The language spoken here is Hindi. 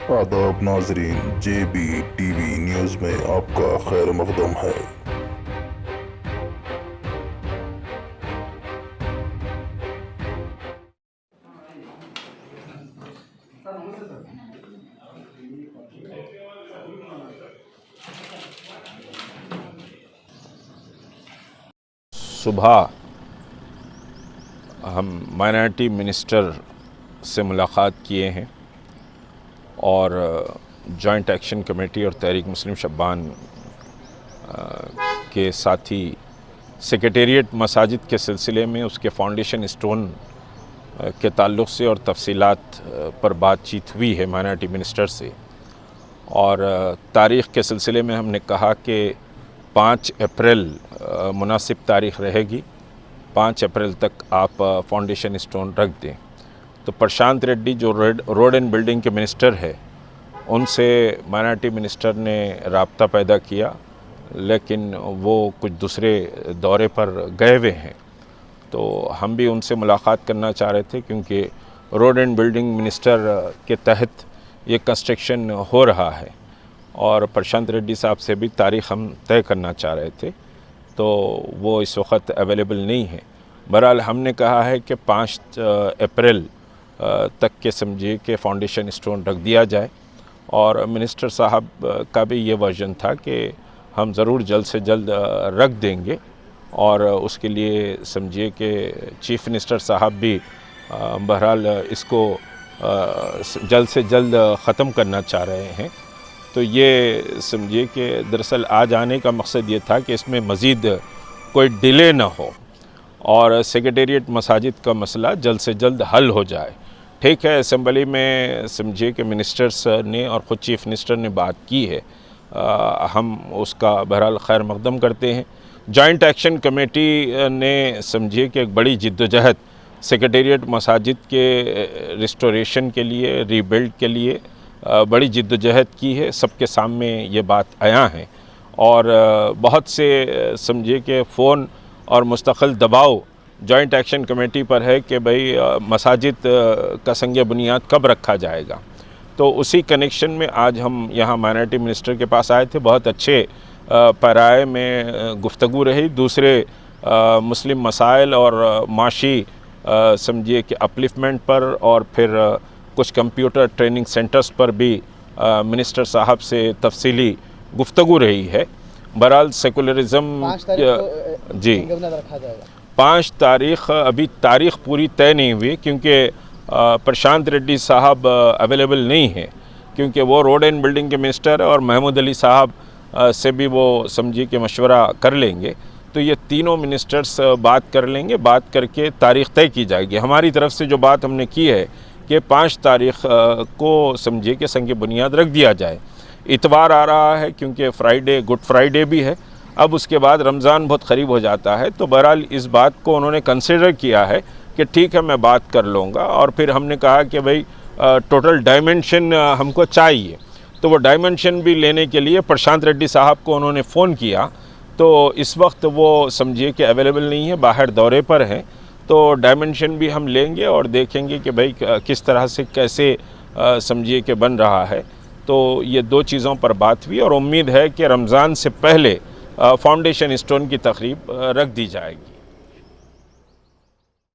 आदाब नाजरीन, JB TV न्यूज़ में आपका खैर मकदम है। सुबह हम माइनॉरिटी मिनिस्टर से मुलाकात किए हैं और जॉइंट एक्शन कमेटी और तहरीक मुस्लिम शब्बान के साथी सेक्रेटेरिएट मसाजिद के सिलसिले में उसके फाउंडेशन स्टोन के ताल्लुक़ से और तफसीलात पर बातचीत हुई है माइनॉरिटी मिनिस्टर से। और तारीख़ के सिलसिले में हमने कहा कि 5 अप्रैल मुनासिब तारीख़ रहेगी, 5 अप्रैल तक आप फाउंडेशन स्टोन रख दें। तो प्रशांत रेड्डी जो रोड एंड बिल्डिंग के मिनिस्टर है, उनसे माइनॉरिटी मिनिस्टर ने राब्ता पैदा किया, लेकिन वो कुछ दूसरे दौरे पर गए हुए हैं। तो हम भी उनसे मुलाकात करना चाह रहे थे, क्योंकि रोड एंड बिल्डिंग मिनिस्टर के तहत ये कंस्ट्रक्शन हो रहा है और प्रशांत रेड्डी साहब से भी तारीख़ हम तय करना चाह रहे थे, तो वो इस वक्त अवेलेबल नहीं है। बहरहाल हमने कहा है कि 5 अप्रैल तक के समझिए कि फाउंडेशन स्टोन रख दिया जाए। और मिनिस्टर साहब का भी ये वर्जन था कि हम ज़रूर जल्द से जल्द रख देंगे, और उसके लिए समझिए कि चीफ़ मिनिस्टर साहब भी बहरहाल इसको जल्द से जल्द ख़त्म करना चाह रहे हैं। तो ये समझिए कि दरअसल आज आने का मकसद ये था कि इसमें मज़ीद कोई डिले ना हो और सेक्रेटेरिएट मसाजिद का मसला जल्द से जल्द हल हो जाए। ठीक है, असम्बली में समझिए कि मिनिस्टर्स ने और ख़ुद चीफ़ मिनिस्टर ने बात की है, हम उसका बहरहाल खैर मकदम करते हैं। जॉइंट एक्शन कमेटी ने समझिए कि एक बड़ी जिद्दोजहद सेक्रेटेरिएट मसाजिद के रिस्टोरेशन के लिए, रीबिल्ड के लिए बड़ी जिद्दोजहद की है। सबके सामने ये बात आया है और बहुत से समझिए कि फ़ोन और मुस्तकिल दबाव जॉइंट एक्शन कमेटी पर है कि भाई मसाजिद का संग बुनियाद कब रखा जाएगा। तो उसी कनेक्शन में आज हम यहाँ माइनॉरिटी मिनिस्टर के पास आए थे। बहुत अच्छे पैराए में गुफ्तगू रही, दूसरे मुस्लिम मसाइल और माशी समझिए कि अपलिफ्टमेंट पर, और फिर कुछ कंप्यूटर ट्रेनिंग सेंटर्स पर भी मिनिस्टर साहब से तफसीली गुफ्तगू रही है। बहरहाल सेकुलरिज़म जी 5 तारीख़, अभी तारीख़ पूरी तय नहीं हुई, क्योंकि प्रशांत रेड्डी साहब अवेलेबल नहीं है, क्योंकि वो रोड एंड बिल्डिंग के मिनिस्टर है और महमूद अली साहब से भी वो समझिए कि मशवरा कर लेंगे। तो ये तीनों मिनिस्टर्स बात कर लेंगे, बात करके तारीख़ तय की जाएगी। हमारी तरफ से जो बात हमने की है कि 5 तारीख़ को समझिए कि संग बुनियाद रख दिया जाए। इतवार आ रहा है, क्योंकि फ्राइडे गुड फ्राइडे भी है, अब उसके बाद रमज़ान बहुत क़रीब हो जाता है। तो बहरहाल इस बात को उन्होंने कंसिडर किया है कि ठीक है, मैं बात कर लूँगा। और फिर हमने कहा कि भाई टोटल डायमेंशन हमको चाहिए, तो वो डायमेंशन भी लेने के लिए प्रशांत रेड्डी साहब को उन्होंने फ़ोन किया। तो इस वक्त वो समझिए कि अवेलेबल नहीं है, बाहर दौरे पर हैं। तो डायमेंशन भी हम लेंगे और देखेंगे कि भाई किस तरह से कैसे समझिए कि बन रहा है। तो ये 2 चीज़ों पर बात हुई और उम्मीद है कि रमज़ान से पहले फाउंडेशन स्टोन की तक़रीब रख दी जाएगी।